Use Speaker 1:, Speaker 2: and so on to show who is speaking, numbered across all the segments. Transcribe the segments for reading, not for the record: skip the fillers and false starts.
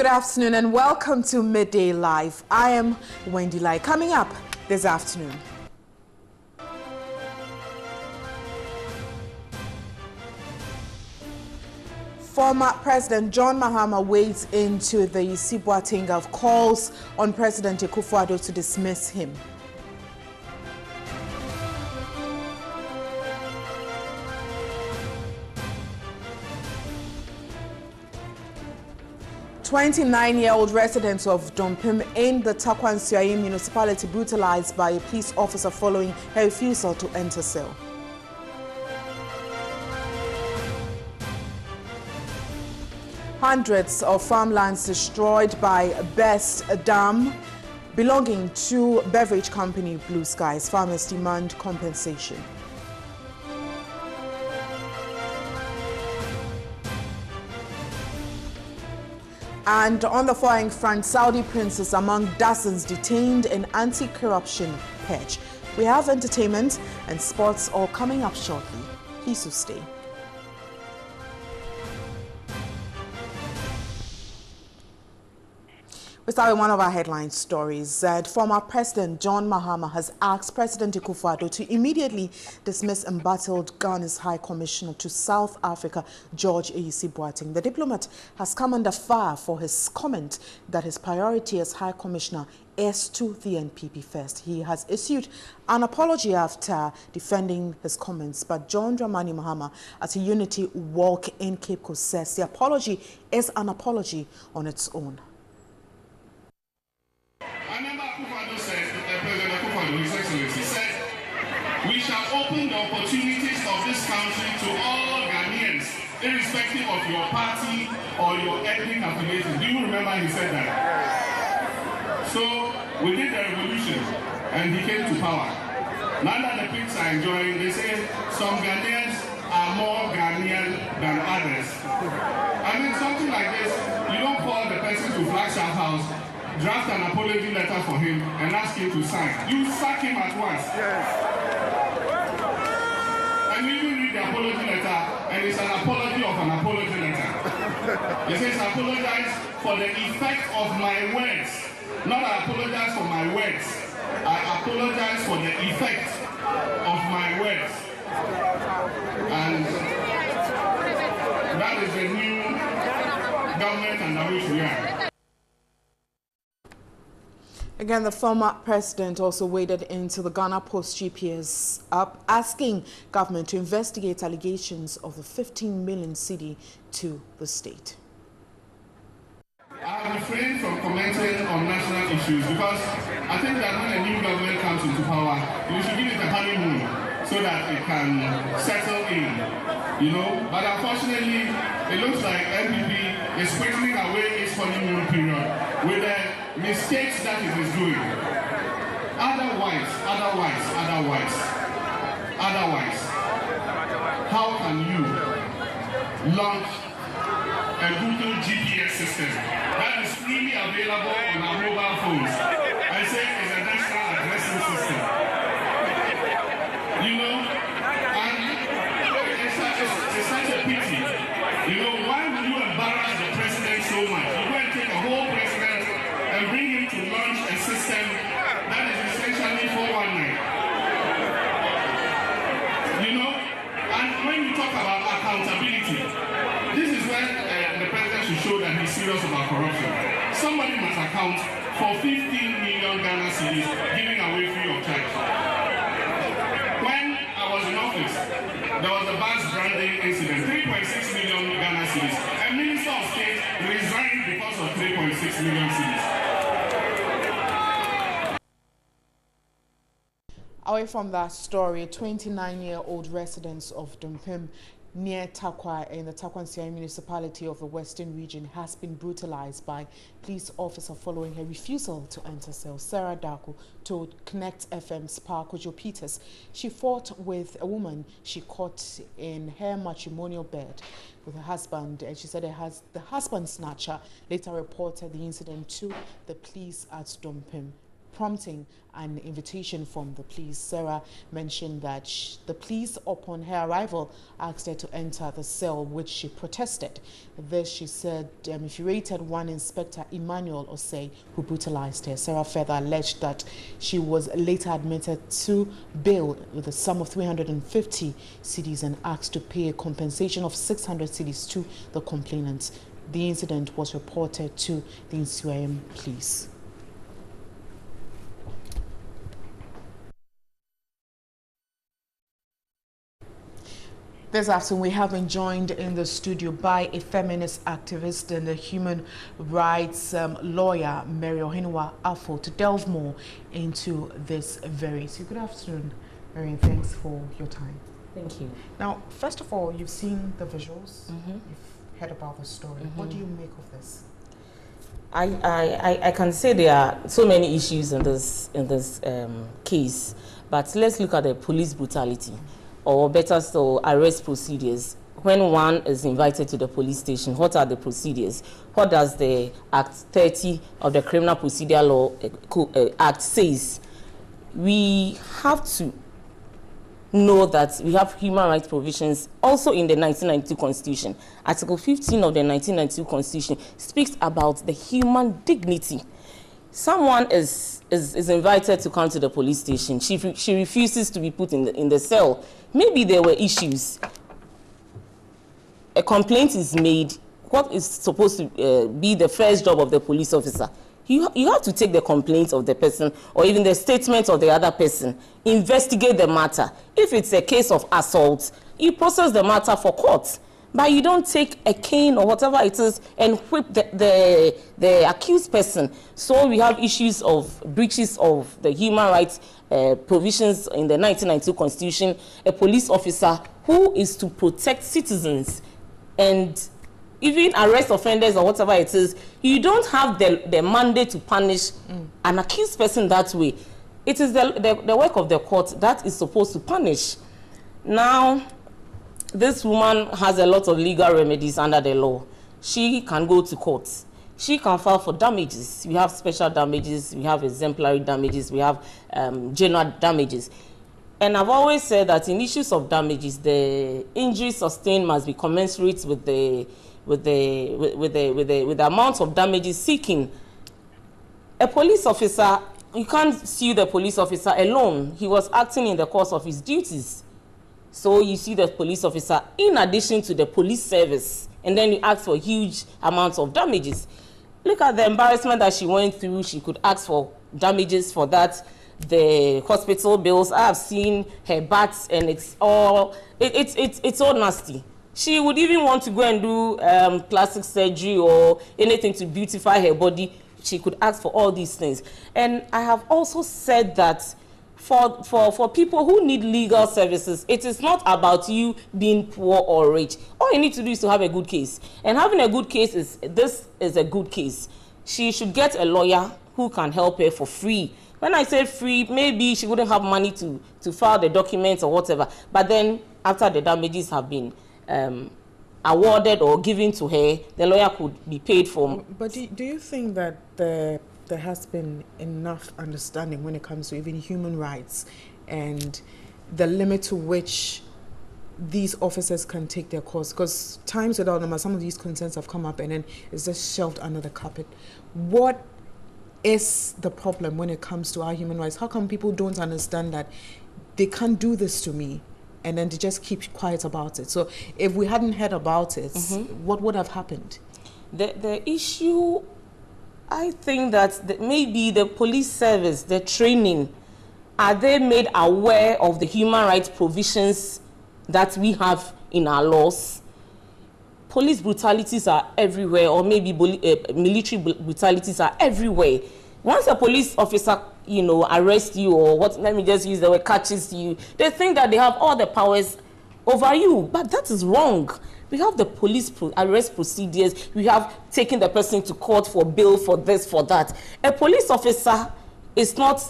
Speaker 1: Good afternoon and welcome to Midday Live. I am Wendy Lai. Coming up this afternoon. Former President John Mahama wades into the Sibuating of calls on President Akufo-Addo to dismiss him. "29-year-old residents of Dompim in the Takwan municipality brutalized by a police officer following her refusal to enter cell. Hundreds of farmlands destroyed by Best Dam belonging to beverage company Blue Skies. Farmers demand compensation. And on the foreign front, Saudi princes among dozens detained in anti-corruption purge. We have entertainment and sports all coming up shortly. Please do stay. We start with one of our headline stories. Former President John Mahama has asked President Akufo-Addo to immediately dismiss embattled Ghana's High Commissioner to South Africa, George Sibuating. The diplomat has come under fire for his comment that his priority as High Commissioner is to the NPP first. He has issued an apology after defending his comments, but John Dramani Mahama at a Unity Walk in Cape Coast says the apology is an apology on its own.
Speaker 2: President Akufo-Addo, His Excellency, said, "We shall open the opportunities of this country to all Ghanaians, irrespective of your party or your ethnic affiliation." Do you remember he said that? So we did the revolution and he came to power. Now that the pigs are enjoying, they say some Ghanaians are more Ghanaian than others. I mean, something like this, you don't call the person to Flagstaff House, draft an apology letter for him and ask him to sign. You sack him at once. Yes. And you even read the apology letter and it's an apology of an apology letter. It says, "Apologize for the effect of my words." Not I apologize for my words. I apologize for the effect of my words. And that is the new government under which we are.
Speaker 1: Again, the former president also waded into the Ghana Post GPS up, asking government to investigate allegations of the 15 million cedi to the state.
Speaker 2: I refrain from commenting on national issues because I think that when a new government comes into power, we should give it a honeymoon so that it can settle in, you know. But unfortunately, it looks like NPP is whittling away its honeymoon period with the mistakes that it is doing. Otherwise, how can you launch a Google GPS system that is freely available on our mobile phones and say it's a national addressing system? You know, and it's such a pity. You know, why would you embarrass the president so much? You go and take a whole president and bring him to launch a system that is essentially 419. You know, and when you talk about accountability, this is when the president should show that he's serious about corruption. Somebody must account for 15 million Ghana cedis giving away free of charge. When I was in office, there was a bus branding incident, 3.6 million Ghana cedis. A minister of state resigned because of 3.6 million cedis.
Speaker 1: Away from that story, 29-year-old residents of Dompim near Takwa in the Takwan municipality of the Western region has been brutalized by police officer following her refusal to enter cell. Sarah Darko told Connect FM's Parkojo Peters she fought with a woman she caught in her matrimonial bed with her husband, and she said the husband snatcher later reported the incident to the police at Dompim. prompting an invitation from the police. Sarah mentioned that the police, upon her arrival, asked her to enter the cell, which she protested. This, she said, infuriated one Inspector Emmanuel Osei, who brutalized her. Sarah further alleged that she was later admitted to bail with a sum of 350 cedis and asked to pay a compensation of 600 cedis to the complainant. The incident was reported to the Nsuem police. This afternoon, we have been joined in the studio by a feminist activist and a human rights lawyer, Mary Ohinwa Afo, to delve more into this very issue. Good afternoon, Mary, and thanks for your time.
Speaker 3: Thank you.
Speaker 1: Now, first of all, you've seen the visuals, you've heard about the story. What do you make of this?
Speaker 3: I can say there are so many issues in this case, but let's look at the police brutality. Or better still, arrest procedures. When one is invited to the police station, what are the procedures? What does the Act 30 of the Criminal Procedure Law Act says? We have to know that we have human rights provisions also in the 1992 Constitution. Article 15 of the 1992 Constitution speaks about the human dignity. Someone is invited to come to the police station. She refuses to be put in the cell. Maybe there were issues. A complaint is made. What is supposed to be the first job of the police officer? You have to take the complaint of the person or even the statement of the other person, investigate the matter. If it's a case of assault, you process the matter for court. But you don't take a cane or whatever it is and whip the accused person. So we have issues of breaches of the human rights provisions in the 1992 Constitution. A police officer who is to protect citizens and even arrest offenders or whatever it is, you don't have the mandate to punish an accused person that way. It is the work of the court that is supposed to punish. Now, this woman has a lot of legal remedies under the law. She can go to court. She can file for damages. We have special damages, we have exemplary damages, we have general damages. And I've always said that in issues of damages, the injury sustained must be commensurate with the amount of damages seeking. A police officer, you can't sue the police officer alone. He was acting in the course of his duties. So you see the police officer in addition to the police service, and then you ask for huge amounts of damages. Look at the embarrassment that she went through. She could ask for damages for that. The hospital bills, I have seen her bats, and it's all nasty. She would even want to go and do plastic surgery or anything to beautify her body. She could ask for all these things. And I have also said that for people who need legal services, it is not about you being poor or rich. All you need to do is to have a good case. And having a good case this is a good case. She should get a lawyer who can help her for free. When I say free, maybe she wouldn't have money to file the documents or whatever. But then after the damages have been awarded or given to her, the lawyer could be paid for.
Speaker 1: But do you think that there has been enough understanding when it comes to even human rights and the limit to which these officers can take their course? Because times without number, some of these concerns have come up and then it's just shelved under the carpet. What is the problem when it comes to our human rights? How come people don't understand that they can't do this to me and then they just keep quiet about it? So if we hadn't heard about it, what would have happened?
Speaker 3: The issue, I think that maybe the police service, the training, are they made aware of the human rights provisions that we have in our laws? Police brutalities are everywhere, or maybe military brutalities are everywhere. Once a police officer, arrests you, or let me just use the word, catches you, they think that they have all the powers over you, but that is wrong. We have the police arrest procedures. We have taken the person to court for bail, for this, for that. A police officer is not,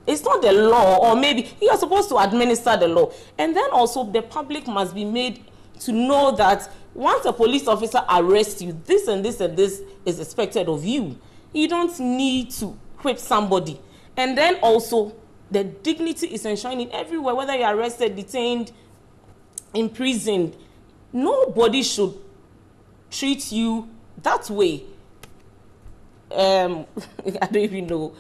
Speaker 3: it's not the law, or maybe you are supposed to administer the law. And then also the public must be made to know that once a police officer arrests you, this and this and this is expected of you. You don't need to whip somebody. And then also, the dignity is enshrined in everywhere, whether you're arrested, detained, imprisoned. Nobody should treat you that way. I don't even know.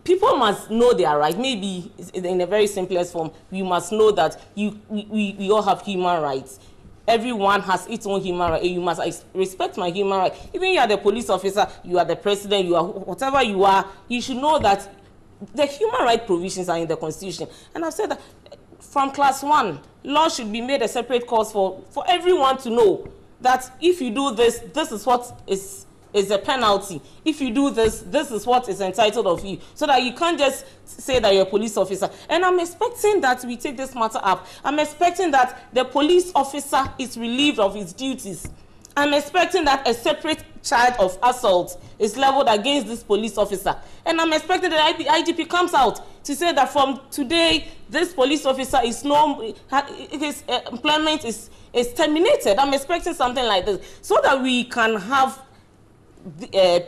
Speaker 3: People must know they are right. Maybe in a very simplest form, you must know that we all have human rights. Everyone has its own human right. You must respect my human right. Even you are the police officer, you are the president, you are whatever you are, you should know that the human right provisions are in the Constitution. And I've said that from class 1, law should be made a separate course for everyone to know that if you do this, this is what is a penalty. If you do this, this is what is entitled of you. So that you can't just say that you're a police officer. And I'm expecting that we take this matter up. I'm expecting that the police officer is relieved of his duties. I'm expecting that a separate charge of assault is leveled against this police officer. And I'm expecting that the IGP comes out to say that from today, this police officer is his employment is terminated. I'm expecting something like this so that we can have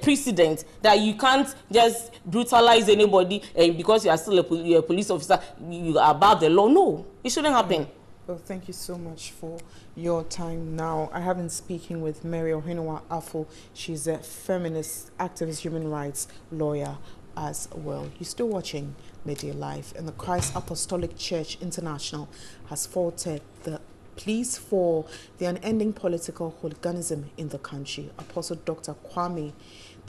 Speaker 3: precedent that you can't just brutalize anybody because you are still a police officer, you are above the law. No, it shouldn't happen.
Speaker 1: Well, thank you so much for your time. Now, I have been speaking with Mary Ohinwa Afo. She's a feminist, activist, human rights lawyer as well. You're still watching Media Live, and the Christ Apostolic Church International has faulted the police for the unending political hooliganism in the country. Apostle Dr.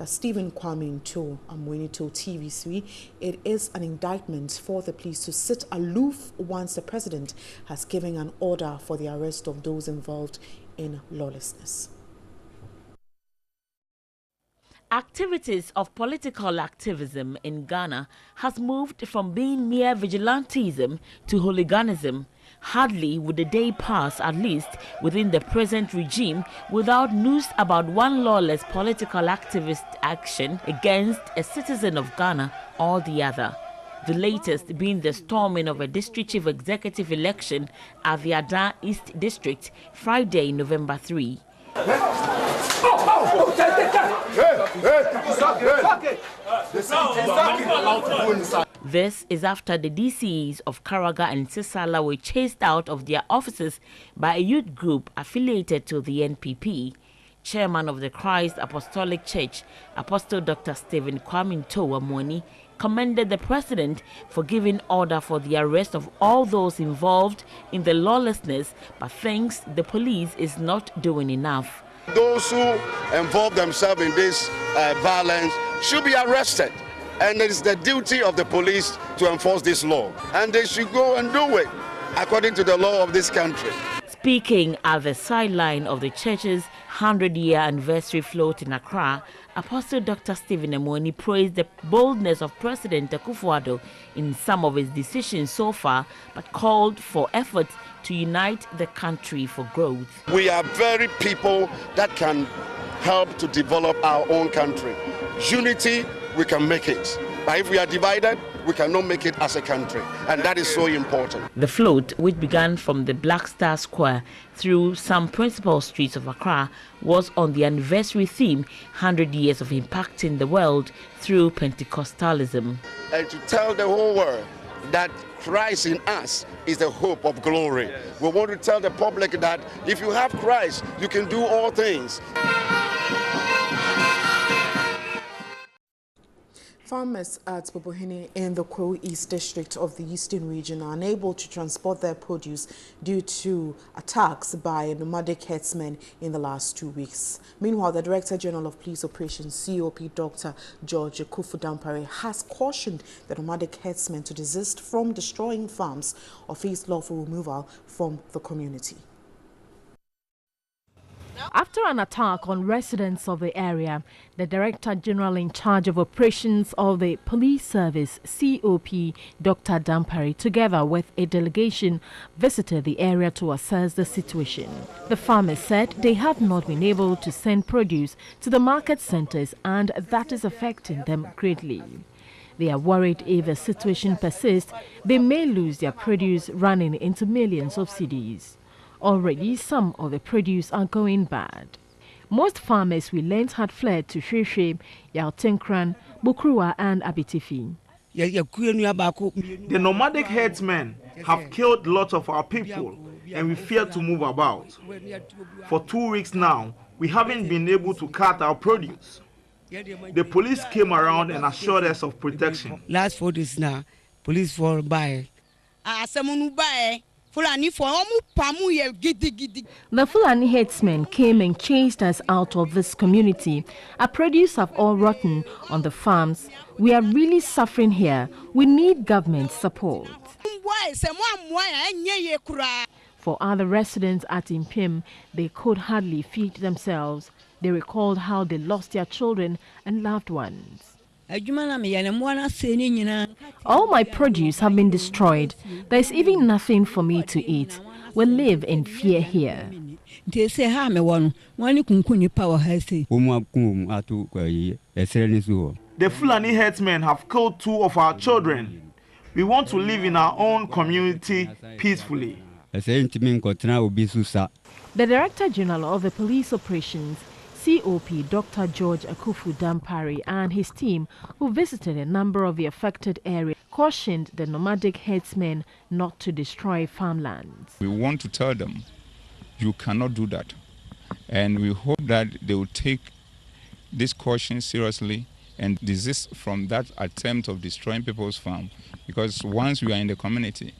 Speaker 1: Stephen Kwame Nto Amweni told TV3 it is an indictment for the police to sit aloof once the president has given an order for the arrest of those involved in lawlessness.
Speaker 4: Activities of political activism in Ghana has moved from being mere vigilantism to hooliganism. Hardly would a day pass, at least within the present regime, without news about one lawless political activist action against a citizen of Ghana or the other. The latest being the storming of a district chief executive election at the Adan East District, Friday, November 3. This is after the DCs of Karaga and Sisala were chased out of their offices by a youth group affiliated to the NPP. Chairman of the Christ Apostolic Church, Apostle Dr. Stephen Kwame Nto Amweni, commended the president for giving order for the arrest of all those involved in the lawlessness, but thinks the police is not doing enough.
Speaker 5: Those who involve themselves in this violence should be arrested, and it is the duty of the police to enforce this law, and they should go and do it according to the law of this country.
Speaker 4: Speaking at the sideline of the church's 100-year anniversary float in Accra, Apostle Dr. Stephen Amweni praised the boldness of President Akufo-Addo in some of his decisions so far, but called for efforts to unite the country for growth.
Speaker 5: We are very people that can help to develop our own country. Unity, we can make it. But if we are divided, we cannot make it as a country, and that is so important.
Speaker 4: The float, which began from the Black Star Square through some principal streets of Accra, was on the anniversary theme, 100 years of impacting the world through Pentecostalism.
Speaker 5: And to tell the whole world that Christ in us is the hope of glory. We want to tell the public that if you have Christ, you can do all things.
Speaker 1: Farmers at Bobohene in the Kwo East District of the Eastern Region are unable to transport their produce due to attacks by nomadic herdsmen in the last 2 weeks. Meanwhile, the Director General of Police Operations, COP Dr. George Kufu-Dampare, has cautioned the nomadic herdsmen to desist from destroying farms or face lawful removal from the community.
Speaker 6: After an attack on residents of the area, the Director General in charge of operations of the Police Service, COP Dr. Dampare, together with a delegation, visited the area to assess the situation. The farmers said they have not been able to send produce to the market centers, and that is affecting them greatly. They are worried if the situation persists, they may lose their produce, running into millions of cedis. Already, some of the produce are going bad. Most farmers we learned had fled to Shweshwe, Yaltenkran, Bukrua and Abitifi.
Speaker 7: The nomadic herdsmen have killed lots of our people, and we fear to move about. For 2 weeks now, we haven't been able to cut our produce. The police came around and assured us of protection.
Speaker 8: Last 4 days now, police for by.
Speaker 6: The Fulani herdsmen came and chased us out of this community. Our produce have all rotten on the farms. We are really suffering here. We need government support. For other residents at Impim, they could hardly feed themselves. They recalled how they lost their children and loved ones. All my produce have been destroyed. There is even nothing for me to eat. We live in fear here.
Speaker 7: The Fulani herdsmen have killed 2 of our children. We want to live in our own community peacefully.
Speaker 6: The Director General of the Police Operations, COP Dr. George Akufu Dampari, and his team, who visited a number of the affected areas, cautioned the nomadic herdsmen not to destroy farmlands.
Speaker 9: We want to tell them, you cannot do that. And we hope that they will take this caution seriously and desist from that attempt of destroying people's farm. Because once we are in the community,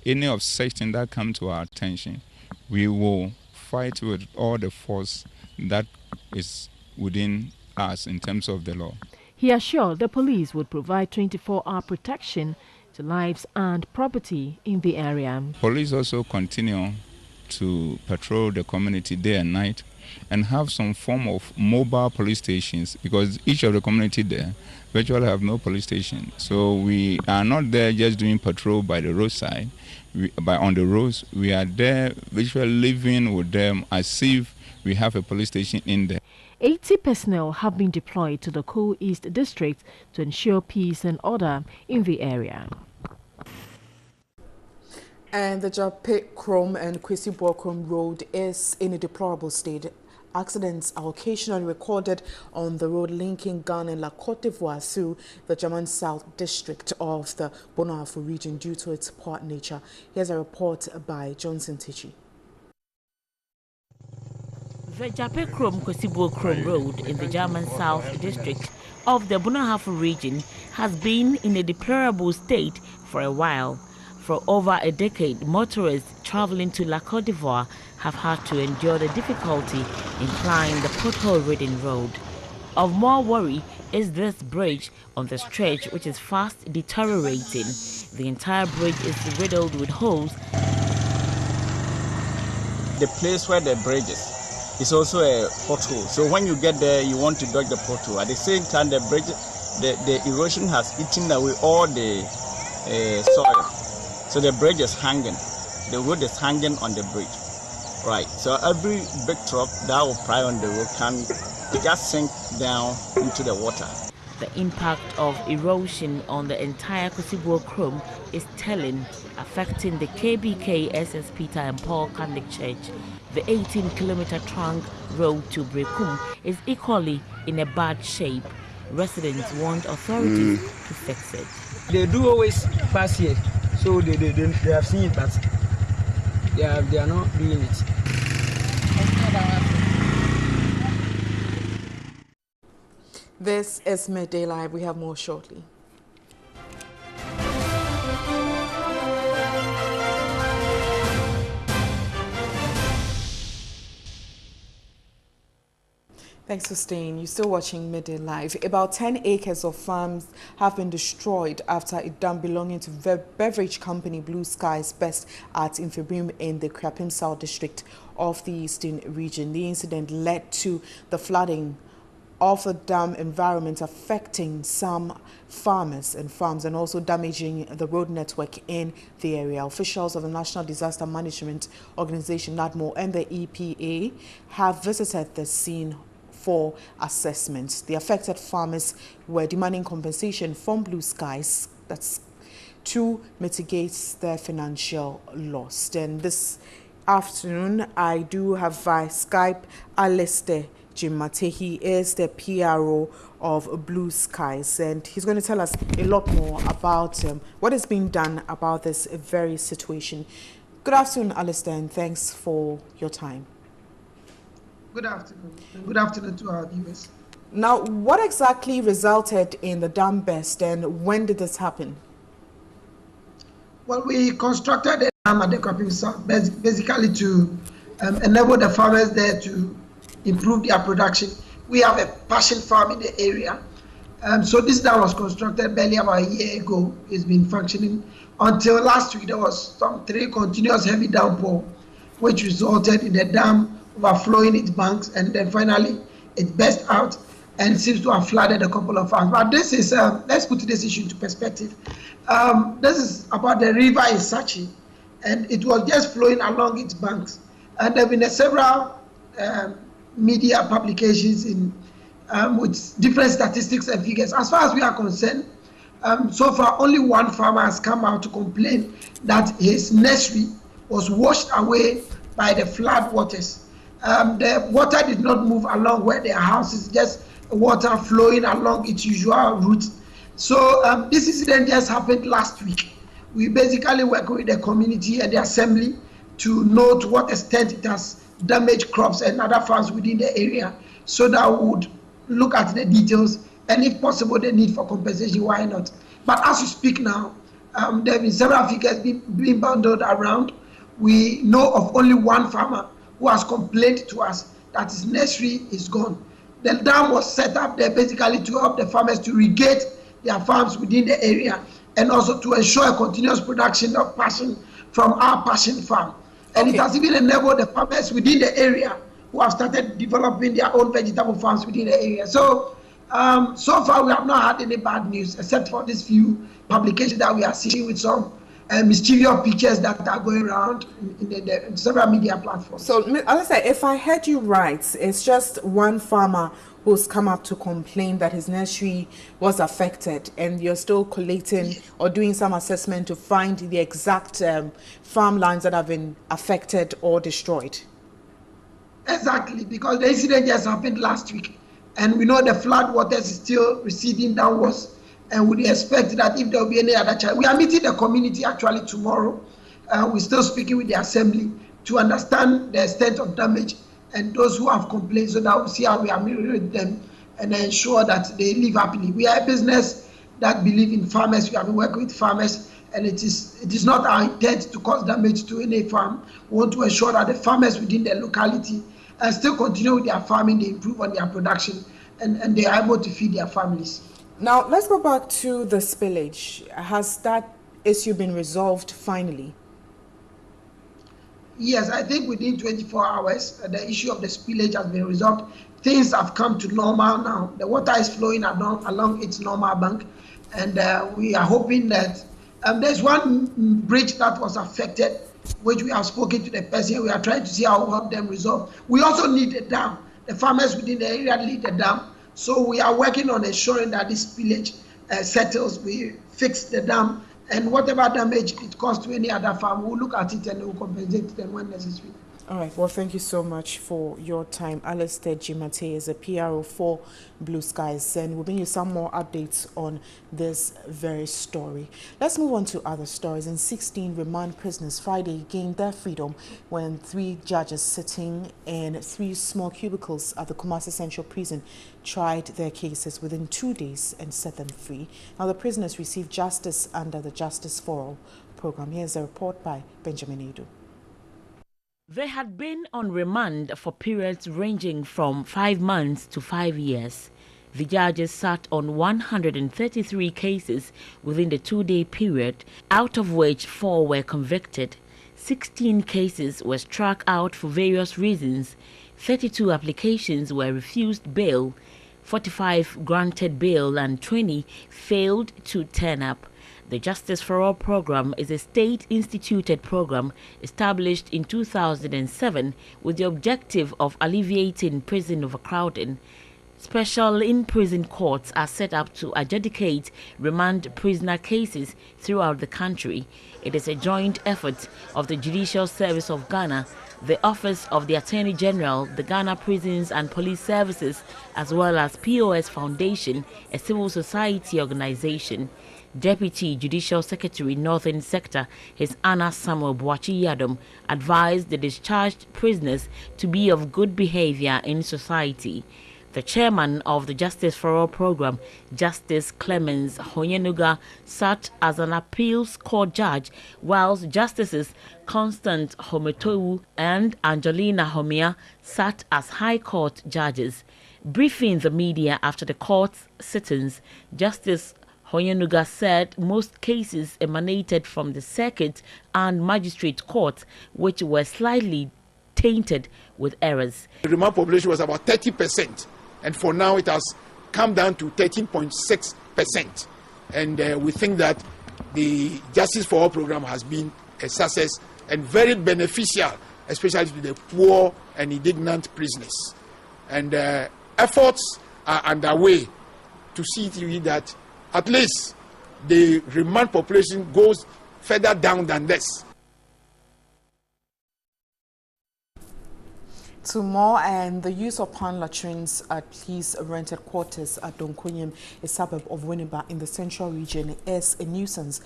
Speaker 9: any of such things that come to our attention, we will fight with all the force that is within us in terms of the law.
Speaker 6: He assured the police would provide 24-hour protection to lives and property in the area.
Speaker 9: Police also continue to patrol the community day and night and have some form of mobile police stations, because each of the community there virtually have no police station. So we are not there just doing patrol by the roadside, on the roads. We are there virtually living with them as if we have a police station in there.
Speaker 6: 80 personnel have been deployed to the Ko East district to ensure peace and order in the area.
Speaker 1: And the Jape Krom and Kwesi Krom road is in a deplorable state. Accidents are occasionally recorded on the road linking Ghana and La Côte d'Ivoire through the German South district of the Bonafo region due to its poor nature. Here's a report by Johnson Tichy.
Speaker 4: The Jape Krom Kwesi Krom road in the German South district of the Bonafo region has been in a deplorable state for a while. For over a decade, motorists traveling to La Côte d'Ivoire have had to endure the difficulty in plying the pothole-ridden road. Of more worry is this bridge on the stretch, which is fast deteriorating. The entire bridge is riddled with holes.
Speaker 10: The place where the bridge is also a pothole. So when you get there, you want to dodge the pothole. At the same time, the bridge, the erosion has eaten away all the soil. So the bridge is hanging. The road is hanging on the bridge. Right. So every big truck that will pry on the road can just sink down into the water.
Speaker 4: The impact of erosion on the entire Kwesi Krom is telling, affecting the KBK SS Peter and Paul Catholic Church. The 18-kilometer trunk road to Brekum is equally in a bad shape. Residents want authorities to fix it.
Speaker 11: They do always pass here, so they have seen it, but they are not doing it.
Speaker 1: This is Midday Live. We have more shortly. Thanks for staying. You're still watching Midday Live. About 10 acres of farms have been destroyed after a dam belonging to beverage company Blue Skies Best at Infibrim in the Krapim South district of the Eastern region. The incident led to the flooding of the dam environment, affecting some farmers and farms and also damaging the road network in the area. Officials of the National Disaster Management Organization, NADMO, and the EPA have visited the scene for assessments. The affected farmers were demanding compensation from Blue Skies to mitigate their financial loss. And this afternoon, I do have via Skype Alistair Jim Mate. He is the PRO of Blue Skies, and he's going to tell us a lot more about what is being done about this very situation. Good afternoon, Alistair, and thanks for your time.
Speaker 12: Good afternoon. Good afternoon to our viewers.
Speaker 1: Now, what exactly resulted in the dam burst, and when did this happen?
Speaker 12: Well, we constructed the dam at the Cropping South basically to enable the farmers there to improve their production. We have a passion farm in the area. So this dam was constructed barely about a year ago. It's been functioning until last week. There was some 3 continuous heavy downpour, which resulted in the dam overflowing its banks, and then finally it burst out and seems to have flooded a couple of farms. But this is, let's put this issue into perspective. This is about the river Isachi, and it was just flowing along its banks. And there have been several media publications in with different statistics and figures. As far as we are concerned, so far only one farmer has come out to complain that his nursery was washed away by the flood waters. The water did not move along where their house is, just water flowing along its usual route. So this incident just happened last week. We basically work with the community and the assembly to know to what extent it has damaged crops and other farms within the area, so that we would look at the details and, if possible, the need for compensation. Why not? But as you speak now, there have been several figures being bundled around. We know of only one farmer who has complained to us that his nursery is gone. The dam was set up there basically to help the farmers to irrigate their farms within the area, and also to ensure a continuous production of passion from our passion farm. And it has even enabled the farmers within the area who have started developing their own vegetable farms within the area. So, so far we have not had any bad news, except for these few publications that we are seeing with some mischievous pictures that are going around in several media platforms.
Speaker 1: So, Alistair, if I heard you right, it's just one farmer who's come up to complain that his nursery was affected, and you're still collating or doing some assessment to find the exact farmlands that have been affected or destroyed.
Speaker 12: Exactly, because the incident just happened last week, and we know the flood waters is still receding downwards, and we expect that if there will be any other challenge. We are meeting the community actually tomorrow. We're still speaking with the assembly to understand the extent of damage and those who have complained, so that we'll see how we ameliorate them and ensure that they live happily. We are a business that believes in farmers. We have been working with farmers, and it is not our intent to cause damage to any farm. We want to ensure that the farmers within the locality still continue with their farming, they improve on their production, and they are able to feed their families.
Speaker 1: Now, let's go back to the spillage. Has that issue been resolved finally?
Speaker 12: Yes, I think within 24 hours, the issue of the spillage has been resolved. Things have come to normal now. The water is flowing along its normal bank, and we are hoping that there's one bridge that was affected, which we have spoken to the person. We are trying to see how we help them resolve. We also need a dam. The farmers within the area need a dam. So we are working on ensuring that this spillage settles. We fix the dam, and whatever damage it caused to any other farm, we'll look at it and we'll compensate them when necessary.
Speaker 1: All right. Well, thank you so much for your time. Alistair Jimate is a PRO for Blue Skies, and we'll bring you some more updates on this very story. Let's move on to other stories. And 16 remand prisoners Friday gained their freedom when 3 judges sitting in 3 small cubicles at the Kumasi Central Prison tried their cases within 2 days and set them free. Now, the prisoners received justice under the Justice for All program. Here's a report by Benjamin Edu.
Speaker 4: They had been on remand for periods ranging from 5 months to 5 years. The judges sat on 133 cases within the 2-day period, out of which 4 were convicted. 16 cases were struck out for various reasons. 32 applications were refused bail, 45 granted bail, and 20 failed to turn up. The Justice for All program is a state-instituted program established in 2007 with the objective of alleviating prison overcrowding. Special in-prison courts are set up to adjudicate remand prisoner cases throughout the country. It is a joint effort of the Judicial Service of Ghana The Office of the Attorney General, the Ghana Prisons and Police Services, as well as POS Foundation, a civil society organization. Deputy Judicial Secretary Northern Sector, His Anna Samuel Boachi Yadom, advised the discharged prisoners to be of good behavior in society. The chairman of the Justice for All program, Justice Clemens Honyenuga, sat as an appeals court judge, whilst Justices Constant Hometowu and Angelina Homia sat as High Court judges. Briefing the media after the court's sittings, Justice Honyenuga said most cases emanated from the circuit and magistrate courts, which were slightly tainted with errors.
Speaker 13: The remand population was about 30%, and for now it has come down to 13.6%. And we think that the Justice for All program has been a success and very beneficial, especially to the poor and indignant prisoners. And efforts are underway to see to it that at least the remand population goes further down than this.
Speaker 1: To more, and the use of pan latrines at police rented quarters at Donkoyim, a suburb of Winneba in the central region, is a nuisance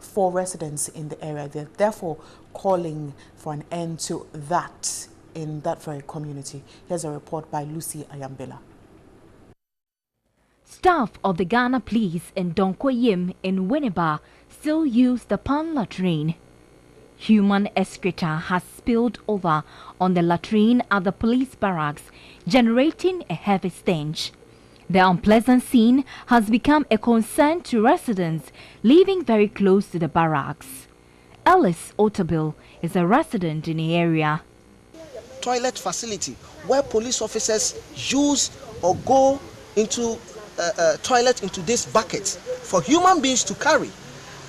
Speaker 1: for residents in the area. They're therefore calling for an end to that in that very community. Here's a report by Lucy Ayambela.
Speaker 14: Staff of the Ghana Police in Donkoyim in Winneba still use the pan latrine. Human excreta has spilled over on the latrine at the police barracks, generating a heavy stench. The unpleasant scene has become a concern to residents living very close to the barracks. Ellis Otabil is a resident in the area.
Speaker 15: Toilet facility where police officers use or go into toilet into this bucket for human beings to carry,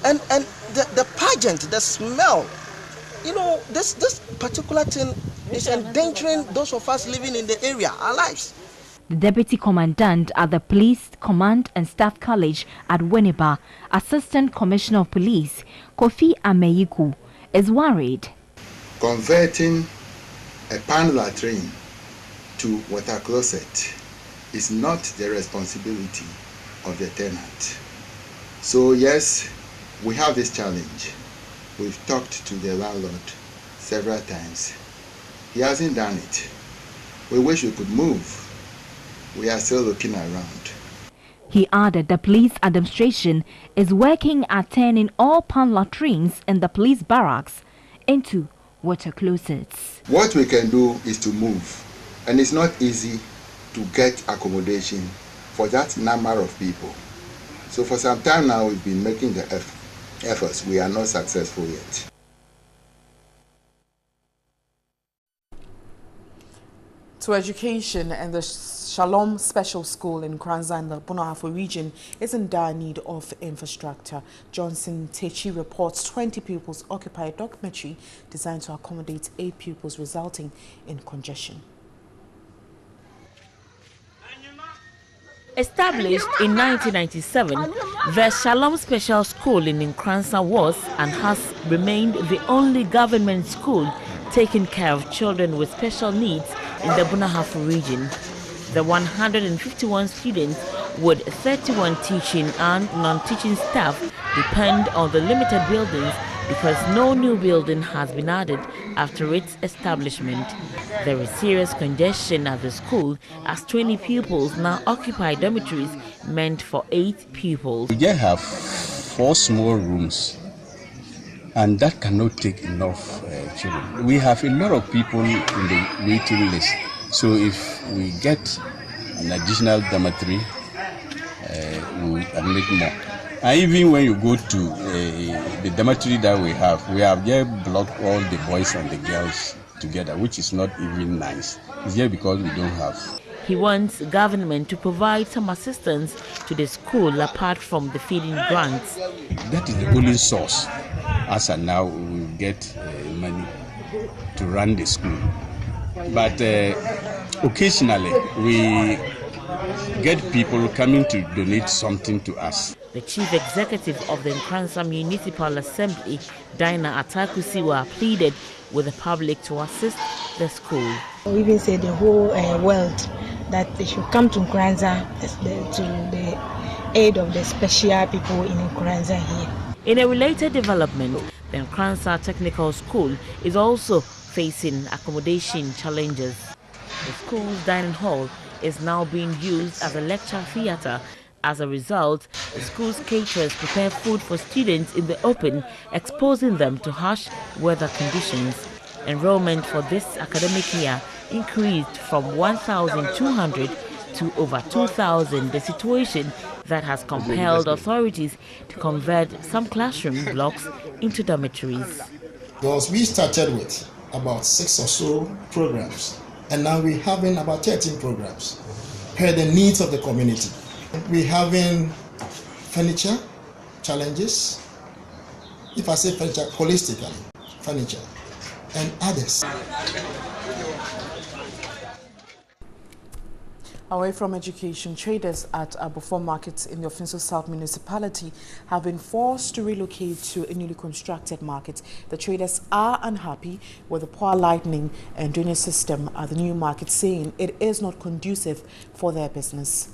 Speaker 15: and the pageant, the smell, you know, this particular thing is endangering those of us living in the area, our lives.
Speaker 14: The deputy commandant at the Police Command and Staff College at Winneba, Assistant Commissioner of Police Kofi Ameyiku, is worried.
Speaker 16: Converting a pan latrine to water closet is not the responsibility of the tenant. So yes, we have this challenge. We've talked to the landlord several times. He hasn't done it. We wish we could move. We are still looking around.
Speaker 14: He added the police administration is working at turning all pan latrines in the police barracks into water closets.
Speaker 16: What we can do is to move, and it's not easy to get accommodation for that number of people. So for some time now we've been making the efforts. We are not successful yet.
Speaker 1: To education, and the Shalom Special School in Kranza in the Bunahafo region is in dire need of infrastructure. Johnson Techi reports 20 pupils occupy a dormitory designed to accommodate 8 pupils, resulting in congestion.
Speaker 4: Established in 1997, the Shalom Special School in Nkransa was and has remained the only government school taking care of children with special needs in the Bunahafo region. The 151 students with 31 teaching and non-teaching staff depend on the limited buildings because no new building has been added after its establishment. There is serious congestion at the school as 20 pupils now occupy dormitories meant for 8 pupils.
Speaker 17: We just have 4 small rooms, and that cannot take enough children. We have a lot of people in the waiting list, so if we get an additional dormitory, we will admit more. And even when you go to the dormitory that we have just blocked all the boys and the girls together, which is not even nice. It's just because we don't have.
Speaker 4: He wants government to provide some assistance to the school apart from the feeding grants.
Speaker 17: That is the only source. As of now, we will get money to run the school. But occasionally, we get people coming to donate something to us.
Speaker 4: The chief executive of the Nkransa Municipal Assembly, Dinah Atakusiwa, pleaded with the public to assist the school.
Speaker 18: We even say the whole world that they should come to Nkranza to the aid of the special people in Nkranza here.
Speaker 4: In a related development, the Nkranza Technical School is also facing accommodation challenges. The school's dining hall is now being used as a lecture theatre. As a result, the school's caterers prepare food for students in the open, exposing them to harsh weather conditions. Enrollment for this academic year increased from 1,200 to over 2,000, the situation that has compelled authorities to convert some classroom blocks into dormitories.
Speaker 19: Because we started with about 6 or so programs, and now we're having about 13 programs per the needs of the community. We're having furniture challenges, if I say furniture, holistically, furniture, and others.
Speaker 1: Away from education, traders at Abufo markets in the Ofinso South municipality have been forced to relocate to a newly constructed market. The traders are unhappy with the poor lighting and drainage system at the new market, saying it is not conducive for their business.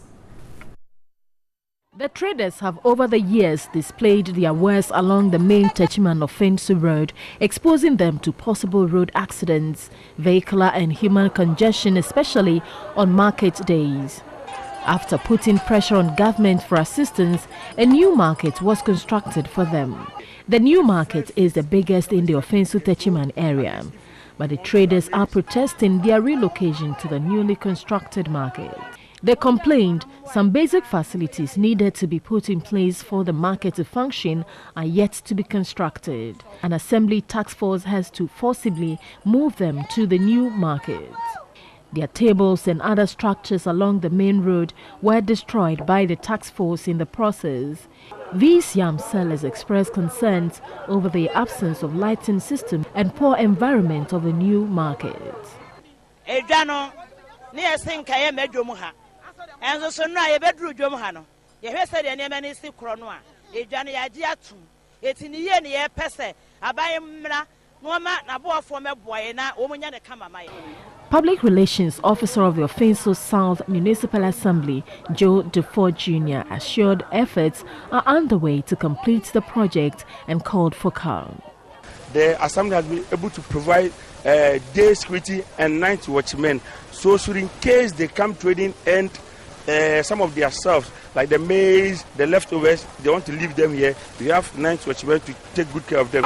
Speaker 6: The traders have over the years displayed their wares along the main Techiman of Ofinso Road, exposing them to possible road accidents, vehicular and human congestion, especially on market days. After putting pressure on government for assistance, a new market was constructed for them. The new market is the biggest in the Ofinso Techiman area, but the traders are protesting their relocation to the newly constructed market. They complained some basic facilities needed to be put in place for the market to function are yet to be constructed. An assembly task force has to forcibly move them to the new market. Their tables and other structures along the main road were destroyed by the task force in the process. These yam sellers expressed concerns over the absence of lighting system and poor environment of the new market.
Speaker 20: And so now a bedroom Jomhano. You have said an eminency chronoa. A Johnny Adiatum. It's in the year pese. I buy mra, no man, a boy from a boy, and I woman come my.
Speaker 6: Public Relations Officer of the Ofinso South Municipal Assembly, Joe DeFord Jr., assured efforts are underway to complete the project and called for calm.
Speaker 21: The Assembly has been able to provide day security and night watchmen. So, in case they come trading and some of their stuff, like the maize, the leftovers, they want to leave them here. We have night watchmen to take good care of them.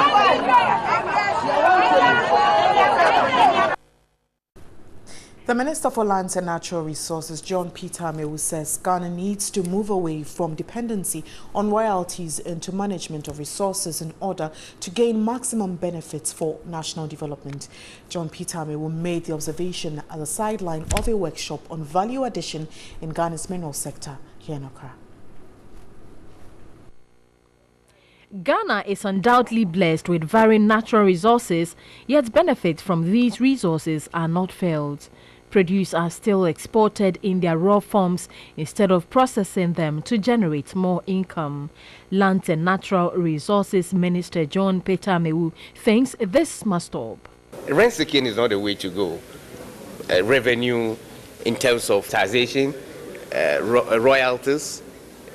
Speaker 1: The Minister for Lands and Natural Resources, John Peter Amewu, says Ghana needs to move away from dependency on royalties into management of resources in order to gain maximum benefits for national development. John Peter Amewu made the observation at the sideline of a workshop on value addition in Ghana's mineral sector here in Accra.
Speaker 6: Ghana is undoubtedly blessed with varying natural resources, yet benefits from these resources are not felt. Produce are still exported in their raw forms instead of processing them to generate more income. Land and Natural Resources Minister John Peter Amewu thinks this must stop.
Speaker 22: Rent seeking is not the way to go. Revenue in terms of taxation, royalties,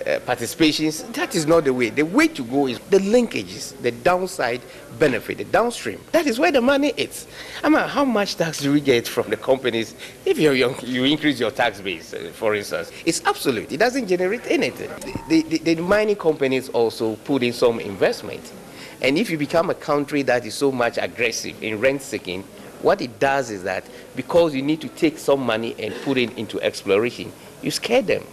Speaker 22: participations, that is not the way. The way to go is the linkages, the downside benefit, the downstream. That is where the money is. I mean, how much tax do we get from the companies if you increase your tax base, for instance? It's absolute. It doesn't generate anything. The mining companies also put in some investment. And if you become a country that is so much aggressive in rent seeking, what it does is that because you need to take some money and put it into exploration, you scare them.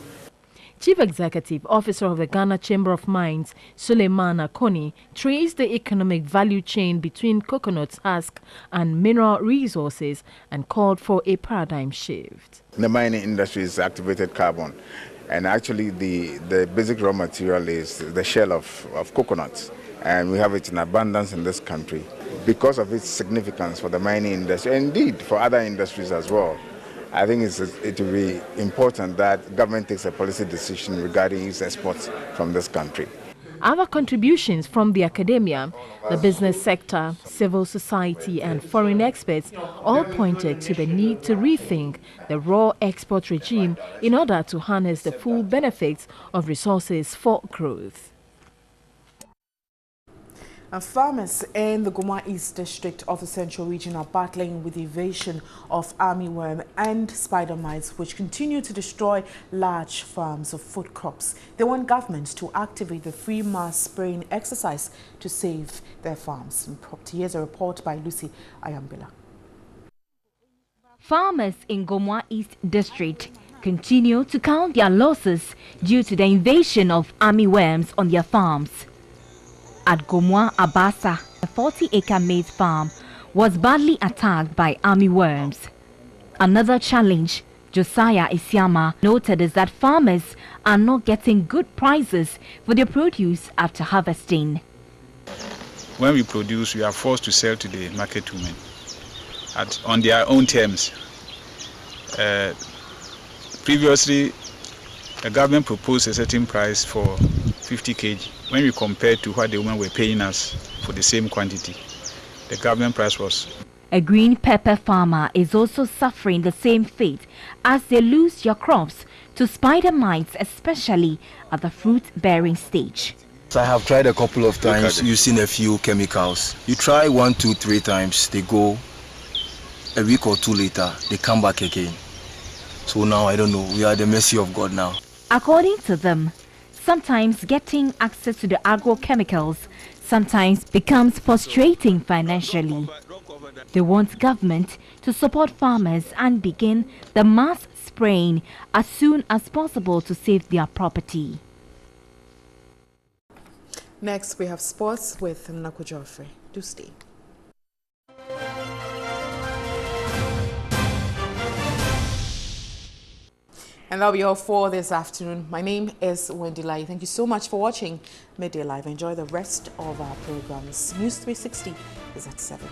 Speaker 6: Chief Executive Officer of the Ghana Chamber of Mines, Suleiman Akoni, traced the economic value chain between coconut husk and mineral resources and called for a paradigm shift.
Speaker 23: The mining industry is activated carbon, and actually the basic raw material is the shell of coconuts, and we have it in abundance in this country because of its significance for the mining industry and indeed for other industries as well. I think it will be important that government takes a policy decision regarding its exports from this country.
Speaker 6: Other contributions from the academia, the business sector, civil society and foreign experts all pointed to the need to rethink the raw export regime in order to harness the full benefits of resources for growth.
Speaker 1: Farmers in the Goma East District of the Central Region are battling with the invasion of armyworm and spider mites, which continue to destroy large farms of food crops. They want government to activate the free mass spraying exercise to save their farms and property. Here's a report by Lucy Ayambila.
Speaker 14: Farmers in Goma East District continue to count their losses due to the invasion of armyworms on their farms. At Gomwa Abasa, a 40-acre maize farm was badly attacked by armyworms. Another challenge Josiah Isiama noted is that farmers are not getting good prices for their produce after harvesting.
Speaker 2: When we produce, we are forced to sell to the market women on their own terms. Previously, the government proposed a certain price for 50 kg. When we compare to what the women were paying us for the same quantity, the government price was.
Speaker 14: A green pepper farmer is also suffering the same fate as they lose their crops to spider mites, especially at the fruit-bearing stage.
Speaker 3: I have tried a couple of times using a few chemicals. You try 1, 2, 3 times, they go. A week or two later, they come back again. So now I don't know, we are at the mercy of God now.
Speaker 14: According to them, sometimes getting access to the agrochemicals sometimes becomes frustrating financially. They want government to support farmers and begin the mass spraying as soon as possible to save their property.
Speaker 1: Next, we have sports with Naku Joffrey. Do stay. And that'll be all for this afternoon. My name is Wendy Lai. Thank you so much for watching Midday Live. Enjoy the rest of our programs. News 360 is at 7.